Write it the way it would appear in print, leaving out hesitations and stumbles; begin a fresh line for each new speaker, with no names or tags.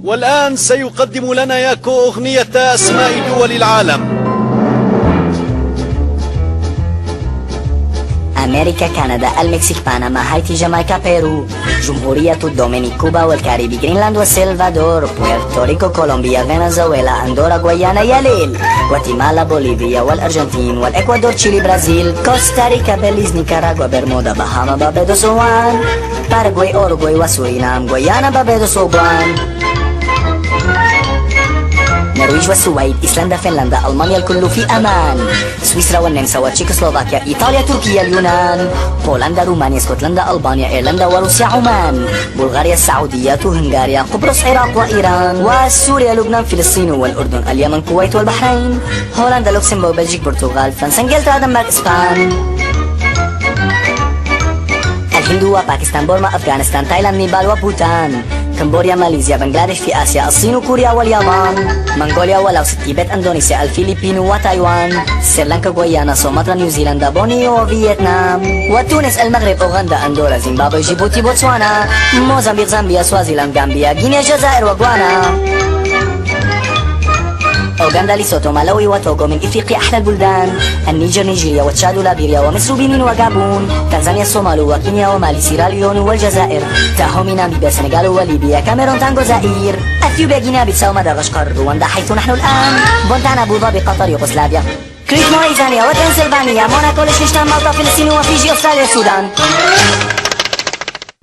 والآن سيقدم لنا ياكو أغنية أسماء دول العالم.
أمريكا، كندا، المكسيك، بنما، هايتي، جامايكا، بيرو، جمهورية الدومينيك، كوبا والكاريبي، غرينلاند والسلفادور، بويرتوريكو، كولومبيا، فنزويلا، أندورا، غويانا، ياليل، غواتيمالا، بوليفيا والأرجنتين والإكوادور، تشيلي، برازيل، كوستاريكا، بيليز، نيكاراغوا، برمودا، بهاما، باربادوس، وان، باراغواي، أوروغواي وسورينام، غويانا، باربادوس، وبوان، نرويج والسويد، إيسلندا، فنلندا، ألمانيا، الكل في أمان، سويسرا والنمسا وتشيكوسلوفاكيا، إيطاليا، تركيا، اليونان، بولندا، رومانيا، اسكتلندا، ألبانيا، إيرلندا وروسيا، عمان، بلغاريا، السعودية، هنغاريا، قبرص، العراق وإيران، وسوريا، لبنان، فلسطين والأردن، اليمن، الكويت والبحرين، هولندا، لوكسمبورغ، بلجيك، البرتغال، فرنسا، انجلترا، دنمارك، اسبان، الهند وباكستان، بورما، أفغانستان، تايلاند، نيبال وبوتان، كمبوديا، ماليزيا، بنغلاديش في آسيا، الصين وكوريا واليابان، منغوليا ولاوس، التيبت، اندونيسيا، الفلبين وتايوان، سريلانكا، غويانا، سومطرة، نيوزيلندا، بورنيو وفيتنام، وتونس، المغرب، أوغندا، أندورا، زيمبابوي، جيبوتي، بوتسوانا، موزمبيق، زامبيا، سوازيلاند، غامبيا، غينيا، الجزائر وغانا، أوغندا، ليسوتو، مالاوي وتوغو، من إفريقيا أحلى البلدان، النيجر، نيجيريا وتشاد وليبيريا ومصر، بنين وغابون، تنزانيا، الصومال وكينيا ومالي، سيراليون والجزائر، تاهومي، ناميبيا، السنغال وليبيا، كاميرون، تانغو، زائر، أثيوبيا، غينيا بيساو، مدغشقر، رواندا، حيث نحن الآن، بونتانا، أبو ظبي، قطر، يوغوسلافيا، كريت، موريتانيا وتنسلفانيا، موناكو، ليechtenstein، مالطا، فلسطين وفيجي، أستراليا، السودان.